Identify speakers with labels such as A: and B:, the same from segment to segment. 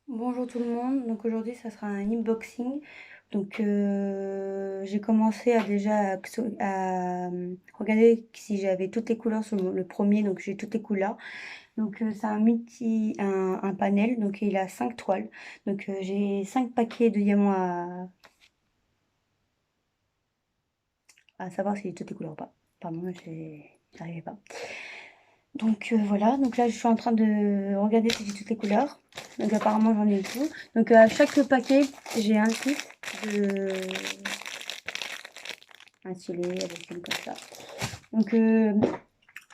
A: Bonjour tout le monde, donc aujourd'hui ça sera un unboxing. Donc j'ai commencé à regarder si j'avais toutes les couleurs sur le premier, donc j'ai toutes les couleurs. Donc c'est un panel, donc il a 5 toiles. Donc j'ai 5 paquets de diamants à savoir si j'ai toutes les couleurs ou pas. Pardon, j'arrivais pas. Donc voilà, donc là je suis en train de regarder si j'ai toutes les couleurs. Donc apparemment j'en ai tout. Donc à chaque paquet j'ai un kit de un stylet avec une comme ça. Donc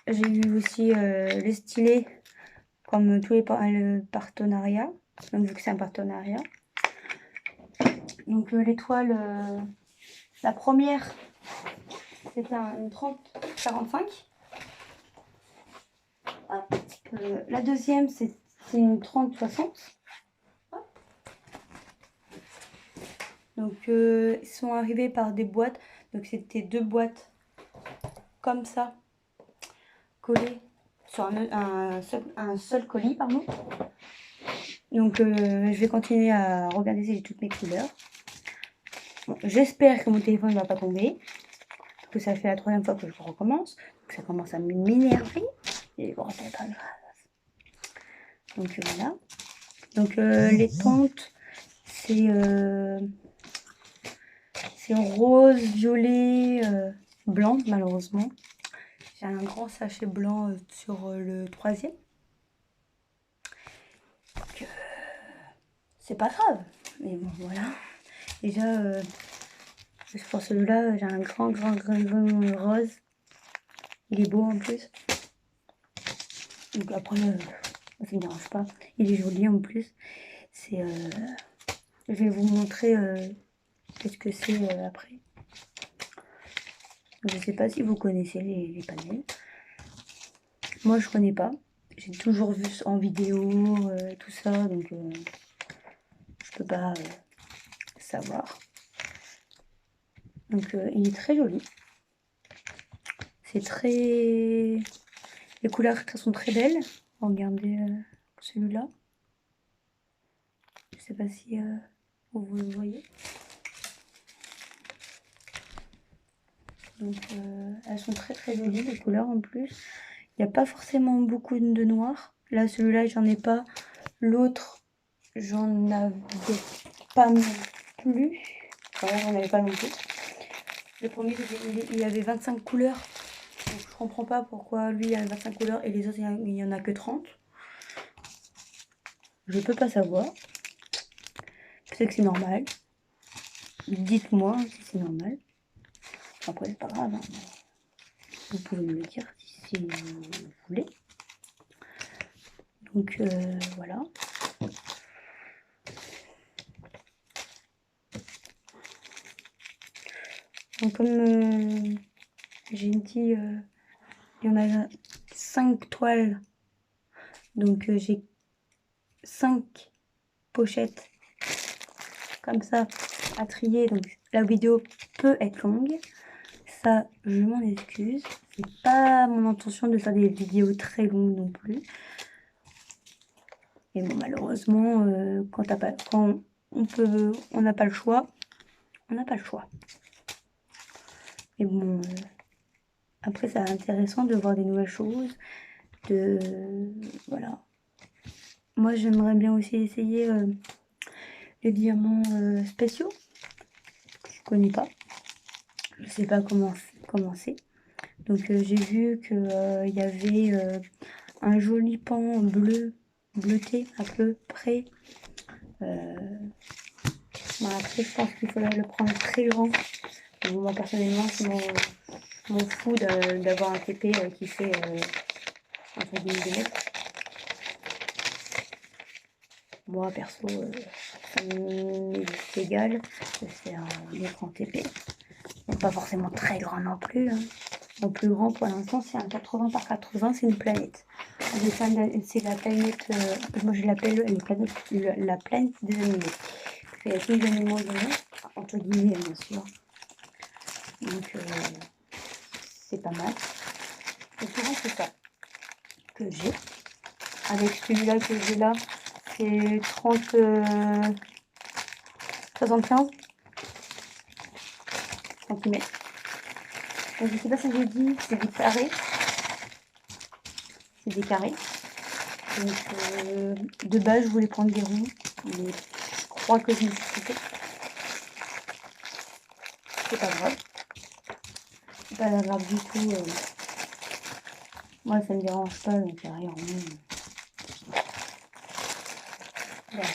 A: j'ai eu aussi les stylets comme tous le partenariat. Donc vu que c'est un partenariat. Donc l'étoile, la première c'était une 30-45. La deuxième c'est une 30-60. Donc ils sont arrivés par des boîtes. Donc c'était 2 boîtes comme ça, collées sur un seul colis, pardon. Donc je vais continuer à regarder si j'ai toutes mes couleurs. Bon, j'espère que mon téléphone ne va pas tomber. Parce que ça fait la 3e fois que je recommence. Donc ça commence à m'énerver. Et bon, c'est pas grave. Donc voilà. Donc les tontes, c'est rose, violet, blanc malheureusement. J'ai un grand sachet blanc sur le 3e. Donc c'est pas grave. Mais bon voilà. Déjà pour celui-là j'ai un grand rose. Il est beau en plus. Donc après ça me dérange pas. Il est joli en plus. Je vais vous montrer qu'est-ce que c'est après. Je sais pas si vous connaissez les panels. Moi je connais pas. J'ai toujours vu en vidéo tout ça, donc je peux pas savoir. Donc il est très joli. C'est très... Les couleurs sont très belles. Regardez celui-là. Je sais pas si vous le voyez. Donc elles sont très jolies les couleurs en plus. Il n'y a pas forcément beaucoup de noir. Là celui-là j'en ai pas. L'autre j'en avais pas non plus. Enfin, j'en avais pas non plus. Le premier il y avait 25 couleurs. Donc je comprends pas pourquoi lui il y a 25 couleurs et les autres il y en a que 30. Je peux pas savoir. Peut-être que c'est normal. Dites-moi si c'est normal. Après c'est pas grave. Hein. Vous pouvez me le dire si vous voulez. Donc voilà. Donc comme j'ai dit, il y en a 5 toiles. Donc j'ai 5 pochettes comme ça à trier. Donc la vidéo peut être longue. Ça, je m'en excuse. C'est pas mon intention de faire des vidéos très longues non plus. Et bon, malheureusement, quand on n'a pas le choix, on n'a pas le choix. Mais bon, après, c'est intéressant de voir des nouvelles choses. Voilà. Moi, j'aimerais bien aussi essayer les diamants spéciaux. Je connais pas. Je sais pas comment c'est. Donc, j'ai vu qu'il y avait un joli pan bleuté à peu près. Après, je pense qu'il faudrait le prendre très grand. Moi, personnellement, je m'en fous d'avoir un TP qui fait entre 10 mm. Moi, perso, ça m'est égal de faire un écran TP. Mais pas forcément très grand non plus. Hein. Mon plus grand pour l'instant, c'est un 80 par 80, c'est une planète. C'est la planète, moi je l'appelle la planète des animaux. Il y a tous les animaux dedans, entre guillemets bien sûr. Donc c'est pas mal. Et souvent c'est ça que j'ai. Avec celui-là que j'ai là, c'est 30 75 centimètres. Donc, je sais pas si j'ai dit, c'est des carrés. C'est des carrés. Donc, de base, je voulais prendre des ronds, mais je crois que je me suis trompée. C'est pas grave. C'est pas grave du tout. Moi, ça me dérange pas, donc il n'y a rien. Voilà,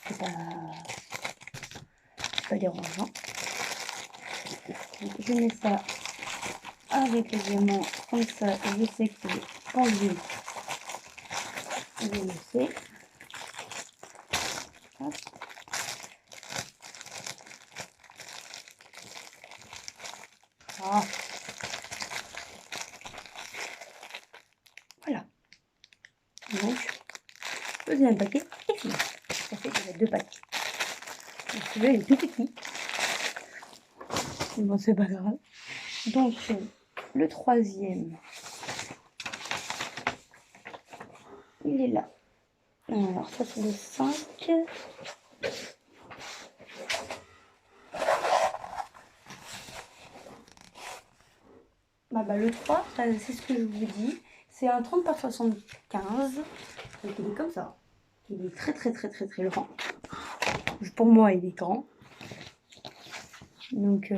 A: c'est pas dérangeant. Donc, je mets ça avec le diamant, comme ça, je sais qu'il est pendu. Je le sais. Hop. Ah. Voilà. Donc, le deuxième paquet est fini. Ça fait déjà 2 paquets. Donc, celui-là, il est tout petit. Bon, c'est pas grave. Donc, le troisième, il est là. Alors, ça, c'est le 5. Le 3, c'est ce que je vous dis. C'est un 30 par 75. Donc, il est comme ça. Il est très grand. Pour moi, il est grand. Donc, je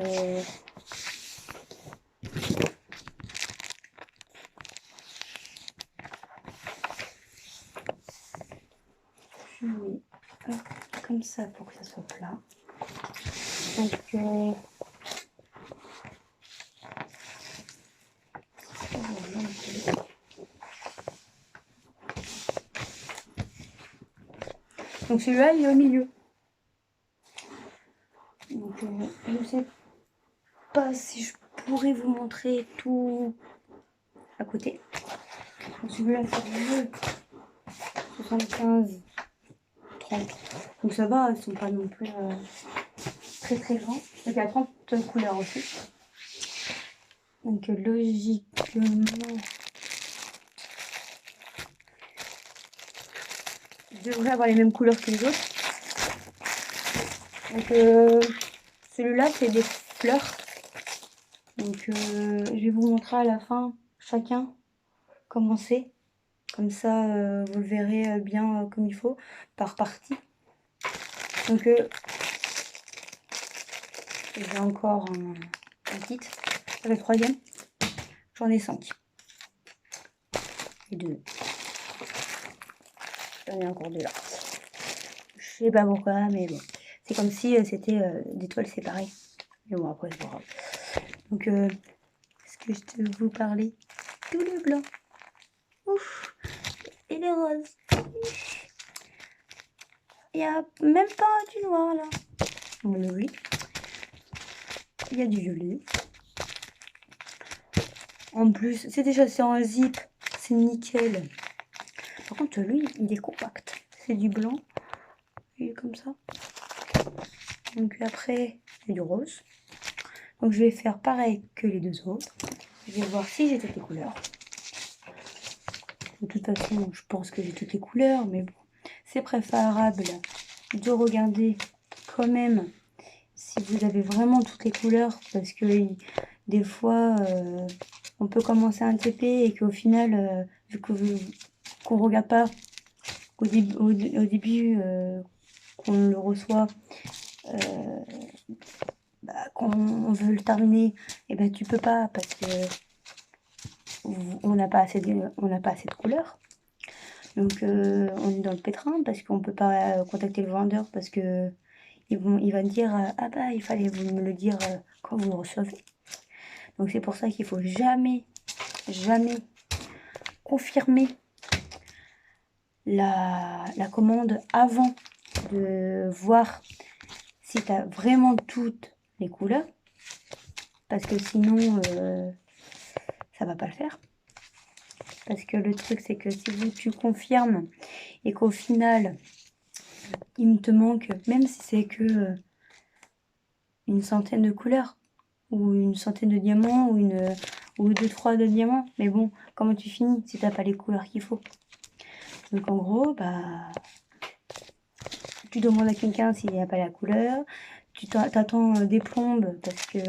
A: mets comme ça pour que ça soit plat. Donc, celui-là, il est au milieu. Donc, je ne sais pas si je pourrais vous montrer tout à côté. Donc, celui-là, c'est le 75, 30. Donc ça va, ils sont pas non plus très grands. Donc il y a 30 couleurs aussi. Donc logiquement, je devrais avoir les mêmes couleurs que les autres. Donc celui-là, c'est des fleurs. Donc je vais vous montrer à la fin chacun comment c'est. Comme ça, vous le verrez bien comme il faut, par partie. Donc j'ai encore un kit. Le troisième, j'en ai 5. Et 2. J'en ai encore 2 là. Je sais pas pourquoi, mais bon. C'est comme si c'était des toiles séparées. Mais bon, après, c'est pas grave. Donc, est-ce que je te vous parler tout le blanc. Ouf. Et les roses. Il n'y a même pas du noir là. Oui. Il y a du violet. En plus, c'est en zip. C'est nickel. Par contre, lui, il est compact. C'est du blanc. Il est comme ça. Donc après, il y a du rose. Donc je vais faire pareil que les 2 autres. Je vais voir si j'ai toutes les couleurs. De toute façon, je pense que j'ai toutes les couleurs, mais bon, c'est préférable de regarder quand même si vous avez vraiment toutes les couleurs, parce que des fois, on peut commencer un TP et qu'au final, vu qu'on ne regarde pas au début qu'on le reçoit, qu'on veut le terminer, et ben tu peux pas parce que on n'a pas assez de couleurs. Donc on est dans le pétrin parce qu'on peut pas contacter le vendeur parce que il va me dire ah bah il fallait vous me le dire quand vous le recevez. Donc c'est pour ça qu'il faut jamais confirmer la commande avant de voir si tu as vraiment toutes les couleurs, parce que sinon ça va pas le faire. Parce que le truc c'est que si tu confirmes et qu'au final il te manque, même si c'est que une centaine de couleurs ou une centaine de diamants ou 2-3 de diamants, mais bon, comment tu finis si t'as pas les couleurs qu'il faut? Donc en gros, tu demandes à quelqu'un s'il n'y a pas la couleur. Tu t'attends des plombes parce que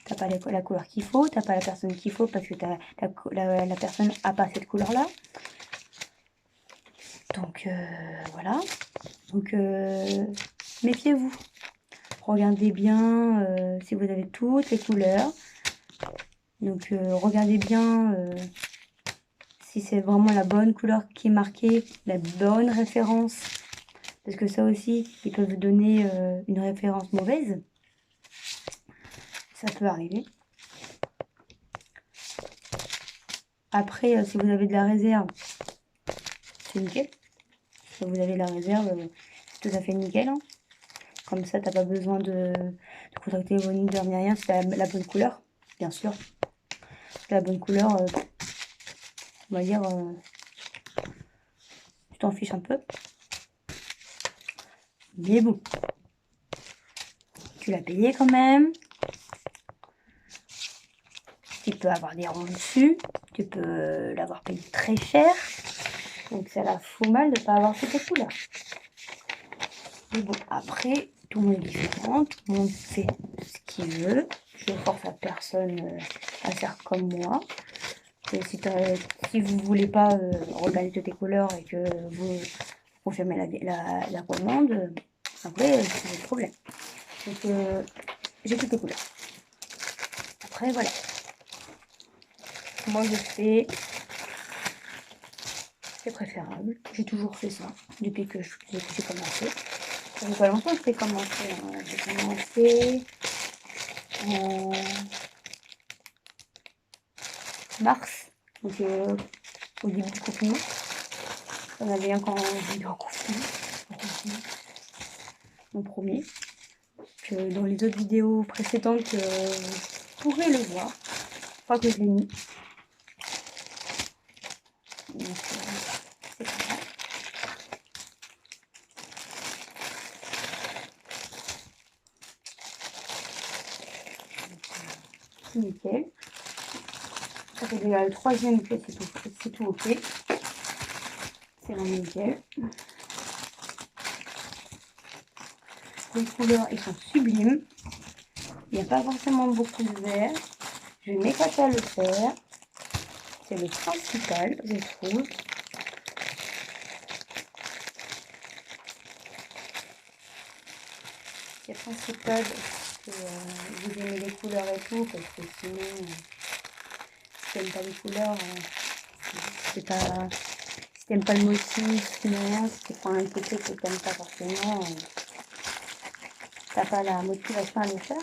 A: t'as pas la couleur qu'il faut. T'as pas la personne qu'il faut parce que la personne a pas cette couleur-là. Donc voilà. Donc méfiez-vous. Regardez bien si vous avez toutes les couleurs. Donc regardez bien si c'est vraiment la bonne couleur qui est marquée, la bonne référence. Parce que ça aussi, ils peuvent donner une référence mauvaise. Ça peut arriver. Après, si vous avez de la réserve, c'est nickel. Si vous avez de la réserve, c'est tout à fait nickel. Hein. Comme ça, t'as pas besoin de contacter vos leaders ni rien. C'est la bonne couleur, bien sûr. La bonne couleur, on va dire, tu t'en fiches un peu. Mais bon, tu l'as payé quand même. Tu peux avoir des ronds dessus. Tu peux l'avoir payé très cher. Donc ça la fout mal de ne pas avoir toutes les couleurs. Mais bon, après, tout le monde est différent. Tout le monde fait ce qu'il veut. Je force à personne à faire comme moi. Et si vous ne voulez pas regarder toutes les couleurs et que vous confirmez la commande, après, c'est votre problème. Donc, j'ai toutes les couleurs. Après, voilà. Moi, je fais... C'est préférable. J'ai toujours fait ça depuis que j'ai commencé. Ça fait pas longtemps que j'ai commencé. Hein. J'ai commencé en mars, donc au début du confinement. On avait un quand on est en confinement. Mon premier. Que dans les autres vidéos précédentes, vous pourrez le voir. Je crois que je l'ai mis. Donc, c'est pas grave. C'est nickel. Ça fait déjà le troisième que c'est tout ok. C'est vraiment nickel. Les couleurs, elles sont sublimes. Il n'y a pas forcément beaucoup de vert. Je m'éclate à le faire. C'est le principal, je trouve. C'est le principal parce que vous aimez les couleurs et tout, parce que sinon, si t'aimes pas les couleurs, c'est pas... Si t'aimes pas le motif, si tu prends un côté que t'aimes pas forcément, t'as pas la motivation à le faire.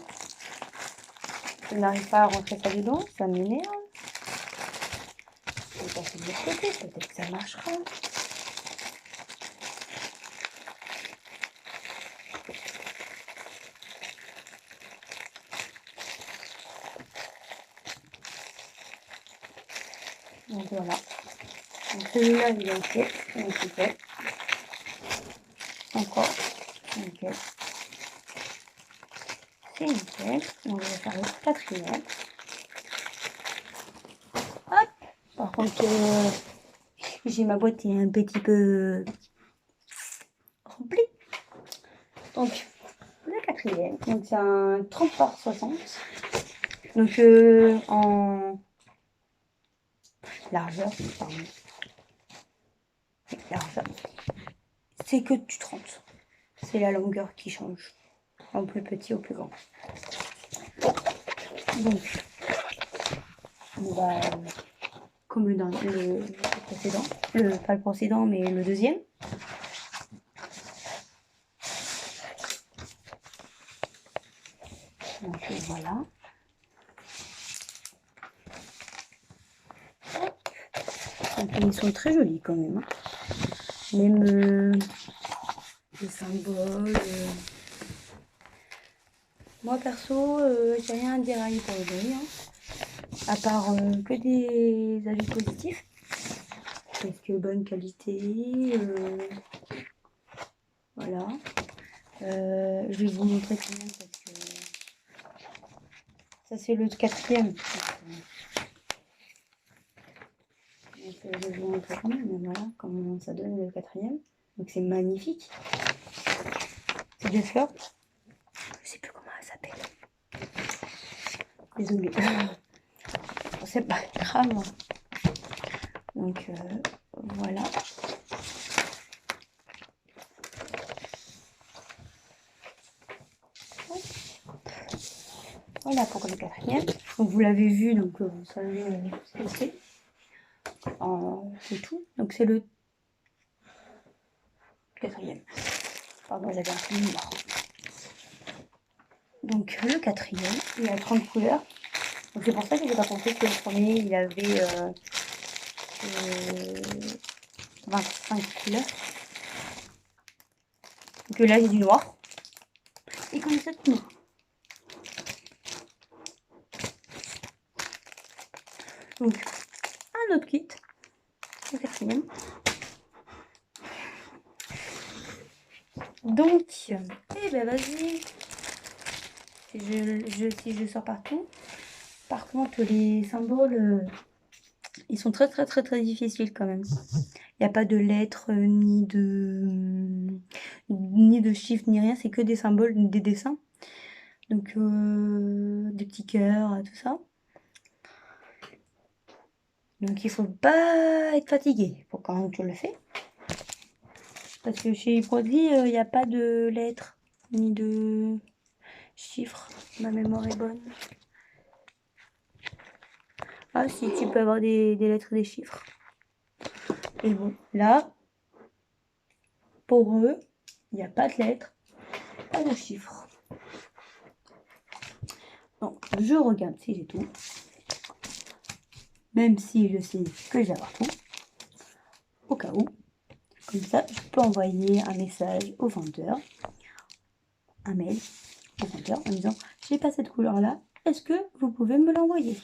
A: Je n'arrive pas à rentrer ça dedans, ça m'énerve. Je vais passer de l'autre côté, peut-être que ça marchera. Donc voilà. Donc celui-là il est ok, nickel. Encore, nickel. C'est nickel. On va faire le quatrième. Hop. Par contre, j'ai ma boîte qui est un petit peu remplie. Donc le quatrième. Donc c'est un 30 par 60. Donc en largeur, pardon. Largeur. C'est que du 30. C'est la longueur qui change. En plus petit au plus grand. Donc, on va, comme le précédent, pas le précédent, mais le deuxième. Donc voilà. Donc, ils sont très jolis quand même. Hein. Même les symboles. Moi perso, j'ai rien à dire à Hyperboy, hein, à part que des avis positifs. Parce que bonne qualité, voilà. Je vais vous montrer quand même parce que ça c'est le quatrième. Donc, je vous montre quand même, mais voilà comment ça donne le quatrième. Donc c'est magnifique. C'est des fleurs. Je sais plus comment elle s'appelle. Désolée. C'est pas grave. Donc voilà. Voilà pour le quatrième. Donc vous l'avez vu, donc vous savez ce que c'est. C'est tout. Donc c'est le quatrième. Pardon, j'avais un peu noir. Donc le quatrième, il a 30 couleurs. Donc c'est pour ça que j'ai pas pensé que le premier il avait 25 couleurs. Donc là j'ai du noir. Et comme ça tout noir. Donc un autre kit. Le quatrième. Donc, eh ben vas-y. Si je sors partout. Par contre, les symboles, ils sont très difficiles quand même. Il n'y a pas de lettres, ni de chiffres, ni rien. C'est que des symboles, des dessins. Donc, des petits cœurs, tout ça. Donc, il faut pas être fatigué pour quand tu le fais. Parce que chez les produits, il n'y a pas de lettres, ni de chiffres. Ma mémoire est bonne. Ah si, tu peux avoir des lettres et des chiffres. Et bon, là, pour eux, il n'y a pas de lettres, pas de chiffres. Donc, je regarde si j'ai tout. Même si je sais que j'ai avoir tout. Au cas où. Comme ça, je peux envoyer un message au vendeur. Un mail au vendeur en disant « J'ai pas cette couleur-là. Est-ce que vous pouvez me l'envoyer ?»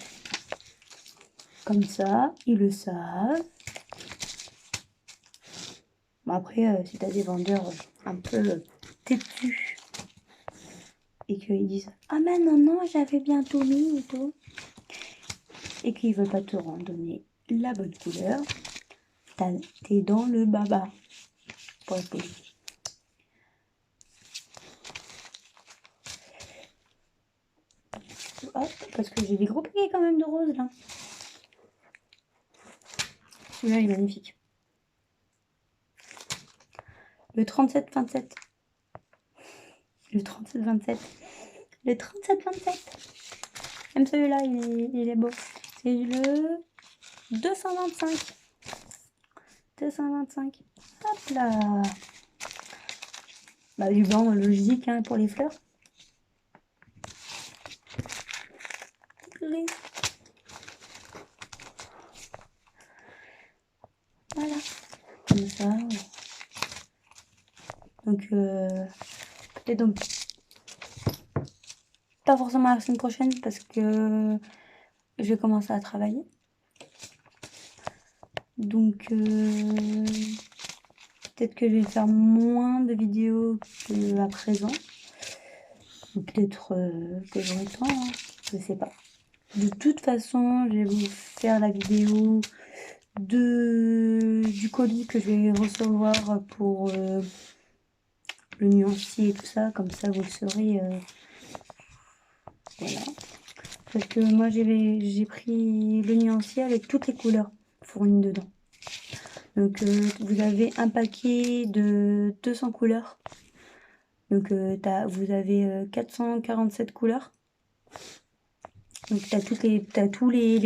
A: Comme ça, ils le savent. Bon, après, si tu as des vendeurs un peu têtus et qu'ils disent « Ah mais non, j'avais bien tout mis et tout », et qu'ils ne veulent pas te randonner la bonne couleur, t'es dans le baba, pour être poli. Hop, parce que j'ai des gros paquets quand même de roses là. Celui-là il est magnifique. Le 37-27. Le 37-27. Le 37-27. Même celui-là, il est beau. C'est le 225. 225. Hop là. Bah, du blanc logique hein, pour les fleurs. Gris. Voilà. Comme ça. Donc, peut-être donc pas forcément la semaine prochaine parce que je vais commencer à travailler. Donc, peut-être que je vais faire moins de vidéos qu'à présent. Ou peut-être que j'aurai le temps, hein. Je sais pas. De toute façon, je vais vous faire la vidéo du colis que je vais recevoir pour le nuancier et tout ça. Comme ça, vous le saurez. Voilà. Parce que moi, j'ai pris le nuancier avec toutes les couleurs fournies dedans. Donc, vous avez un paquet de 200 couleurs. Donc, vous avez 447 couleurs. Donc, tu as tous les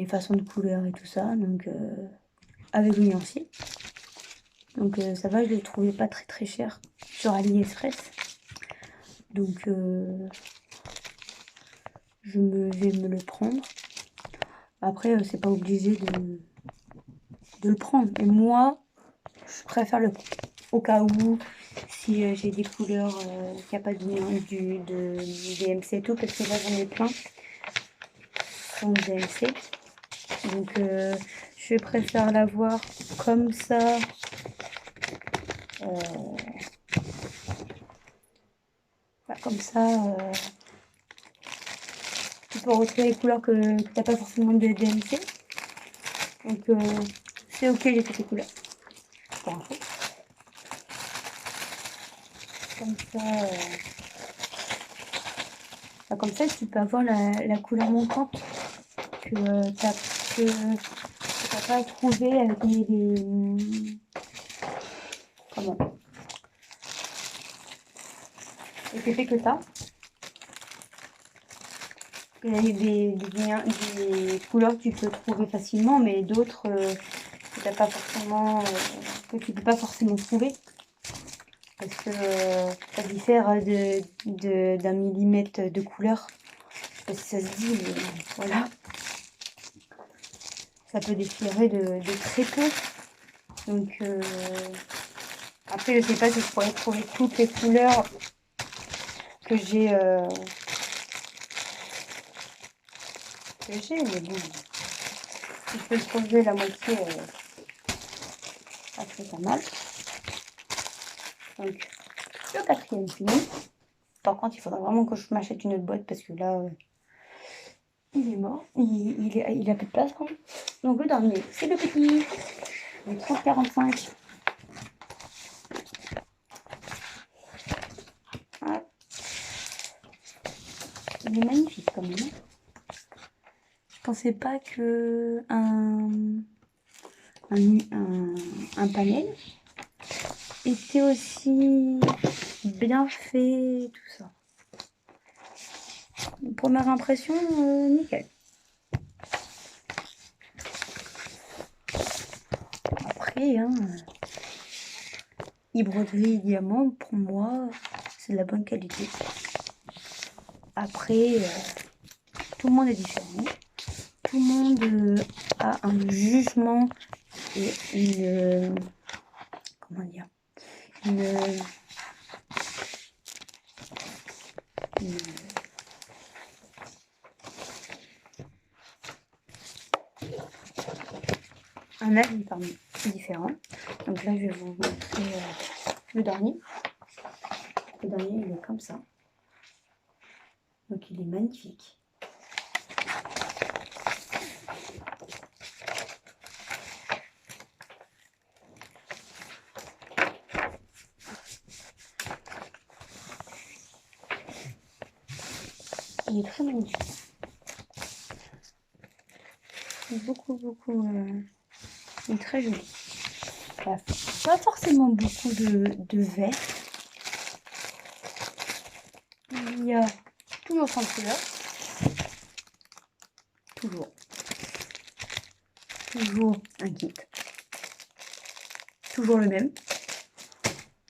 A: façons de couleurs et tout ça. Donc, avec le nuancier. Donc, ça va, je ne le trouvais pas très cher sur AliExpress. Donc, je vais me le prendre. Après, c'est pas obligé de le prendre. Et moi, je préfère le prendre. Au cas où, si j'ai des couleurs qu'il n'y a pas de DMC et tout, parce que là j'en ai plein sans DMC. Donc je préfère l'avoir comme ça. Comme ça, tu peux retrouver les couleurs que tu n'as pas forcément de DMC. Donc c'est ok, j'ai fait ces couleurs. Pour info. Comme ça, comme ça, tu peux avoir la couleur montante que t'as pas trouvé avec comment les effets que t'as. Il y a des couleurs que tu peux trouver facilement, mais d'autres que t'as pas forcément, que tu peux pas forcément trouver. Parce que ça diffère d'un millimètre de couleur. Je sais pas si ça se dit, mais voilà. Ça peut différer de très peu. Donc après, je sais pas si je pourrais trouver toutes les couleurs que j'ai, mais bon, si je peux trouver la moitié, ça fait pas mal. Donc, le quatrième fini. Par contre, il faudra vraiment que je m'achète une autre boîte parce que là, il est mort. Il a plus de place quand même. Donc, le dernier, c'est le petit. Le 3045. Ah. Il est magnifique quand même. Je pensais pas que un panel était aussi bien fait, tout ça. Première impression, nickel. Après, broderie diamant, pour moi, c'est de la bonne qualité. Après, tout le monde est différent. Tout le monde a un jugement et une... comment dire, un avis différent. Donc là, je vais vous montrer le dernier. Le dernier, il est comme ça. Donc il est magnifique. Il est très magnifique. Beaucoup, il est très joli. Il n'y a pas forcément beaucoup de vert. Il y a toujours 30 couleurs. Toujours un kit. Toujours le même.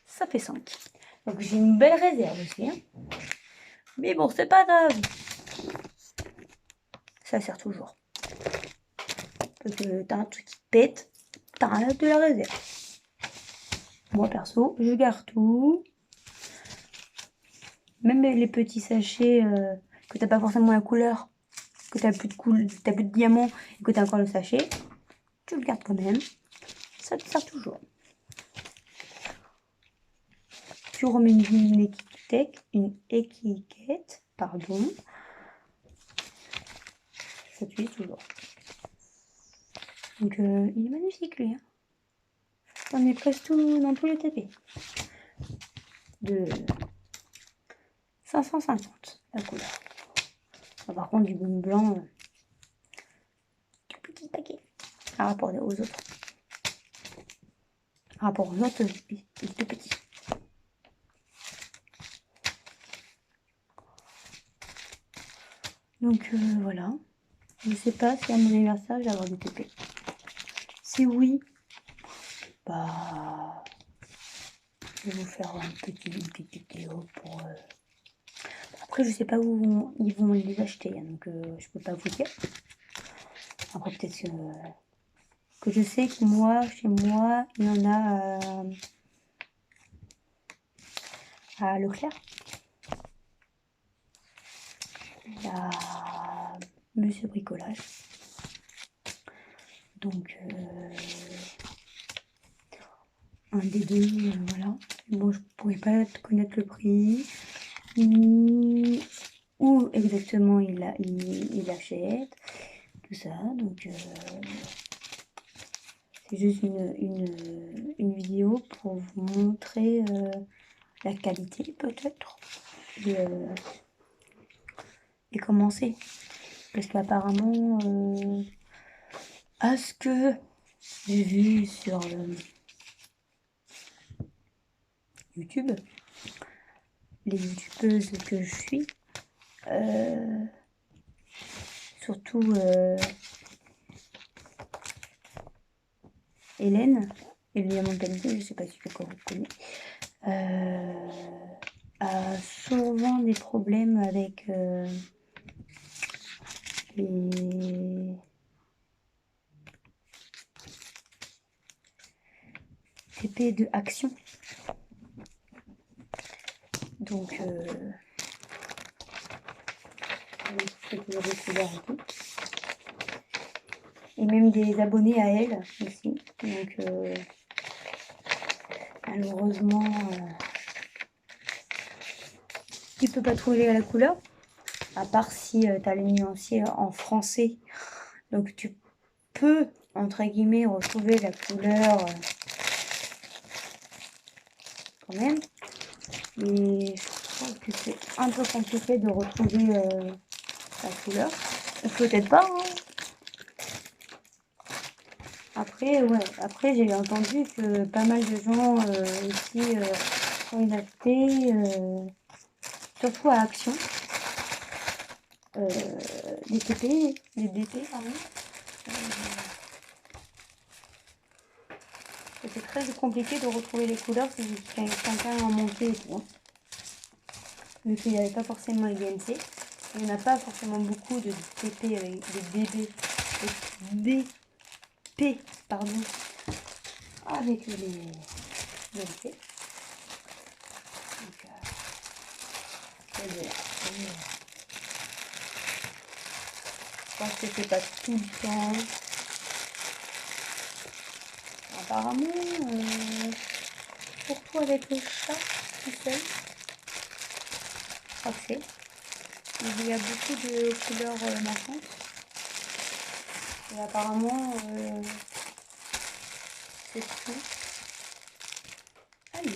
A: Ça fait 5. Donc j'ai une belle réserve aussi. Hein. Mais bon, c'est pas grave. Ça sert toujours. Parce que t'as un truc qui pète, t'as de la réserve. Moi perso, je garde tout. Même les petits sachets que t'as pas forcément la couleur, que t'as plus de diamant et que t'as encore le sachet, tu le gardes quand même. Ça te sert toujours. Tu remets une étiquette, pardon. Ça t'utilise toujours. Donc il est magnifique lui. Hein. On est presque dans tous les TP. De 550 la couleur. Par contre, du bon blanc, tout petit paquet par rapport aux autres. Par rapport aux autres, il est tout petit. Donc voilà. Je ne sais pas si à mon anniversaire, je vais avoir des TP. Si oui, bah, je vais vous faire une petite vidéo pour... Après, je sais pas où ils vont les acheter, hein, donc je peux pas vous dire. Après, peut-être que je sais que moi, chez moi, il y en a à Leclerc. Il y a Monsieur Bricolage. Donc, un des deux, voilà. Bon, je pourrais pas connaître le prix, ni où exactement il achète, tout ça. Donc, C'est juste une vidéo pour vous montrer la qualité peut-être et commencer. Parce qu'apparemment, à ce que j'ai vu sur YouTube, les youtubeuses que je suis, surtout Hélène et le diamant de qualité, je sais pas si quelqu'un vous connaît, a souvent des problèmes avec les TP de action. Donc, c'est toujours découvert et tout. Et même des abonnés à elle aussi. Donc, malheureusement, tu peux pas trouver la couleur. À part si tu as les nuanciers en français. Donc, tu peux, entre guillemets, retrouver la couleur quand même. Mais je trouve que c'est un peu compliqué de retrouver la couleur. Peut-être pas, hein. Après, ouais, après j'ai entendu que pas mal de gens aussi ont inacté, surtout à Action, les TP, les DP, pardon. C'est très compliqué de retrouver les couleurs si quelqu'un en manquait et tout. Vu qu'il n'y avait pas forcément les DNC, il n'y en a pas forcément beaucoup de TP avec des DP, pardon, avec les DNC. Donc, je pense que c'est pas tout le temps. Apparemment, surtout avec le chat tout seul, je crois que c'est. Il y a beaucoup de couleurs marquantes. Et apparemment, c'est tout. Allez,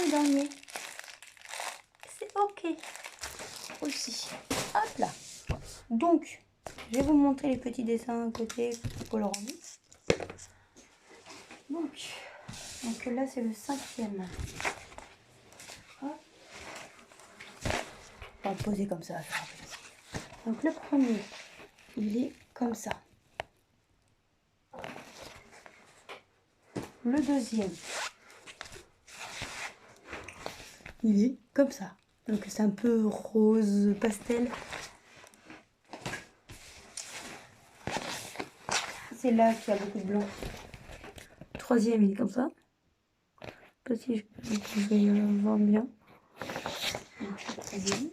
A: le dernier. C'est ok. Aussi. Hop là. Donc, je vais vous montrer les petits dessins à côté colorants. Donc là, c'est le 5e. Hop. On va le poser comme ça. Donc le premier, il est comme ça. Le deuxième, il est comme ça. Donc c'est un peu rose pastel. C'est là qu'il y a beaucoup de blanc. Le troisième, il est comme ça. Je sais pas si je vais le voir bien. Donc, le troisième.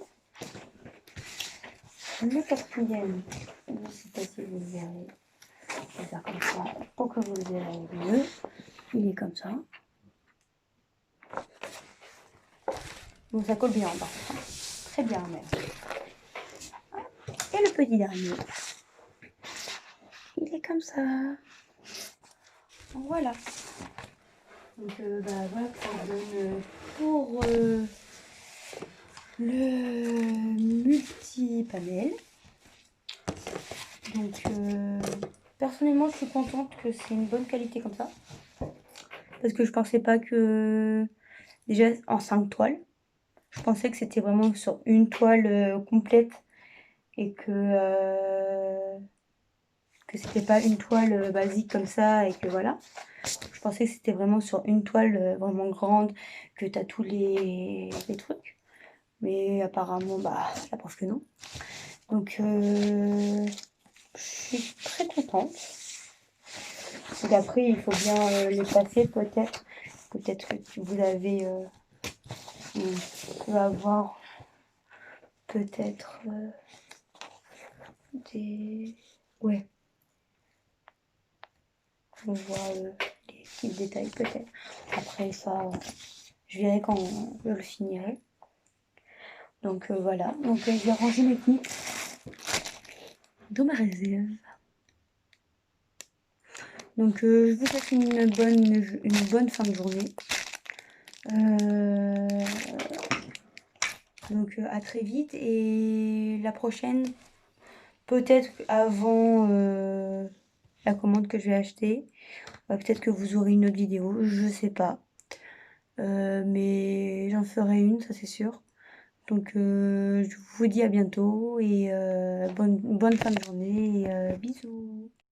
A: Le quatrième, je ne sais pas si vous le verrez. Je vais faire comme ça pour que vous le verrez mieux. Il est comme ça. Bon, ça colle bien en bas. Très bien même. Et le petit dernier, il est comme ça. Donc, voilà. Donc voilà que ça donne pour le multi-panel. Donc personnellement je suis contente que c'est une bonne qualité comme ça. Parce que je pensais pas que... Déjà en 5 toiles. Je pensais que c'était vraiment sur une toile complète. Et que c'était pas une toile basique comme ça. Et que voilà. Je pensais que c'était vraiment sur une toile vraiment grande. Que tu as tous les trucs. Mais apparemment, la preuve que non. Donc, je suis très contente. Donc après, il faut bien les passer peut-être. Peut-être que vous avez... on peut avoir peut-être des... Ouais. On voit les petits détails peut-être. Après ça, je verrai quand je le finirai. Donc voilà. Donc je vais ranger mes clips dans ma réserve. Donc je vous souhaite une bonne fin de journée. Donc à très vite et la prochaine, peut-être avant la commande que je vais acheter, peut-être que vous aurez une autre vidéo, je sais pas. Mais j'en ferai une, ça c'est sûr. Donc je vous dis à bientôt et bonne fin de journée et bisous.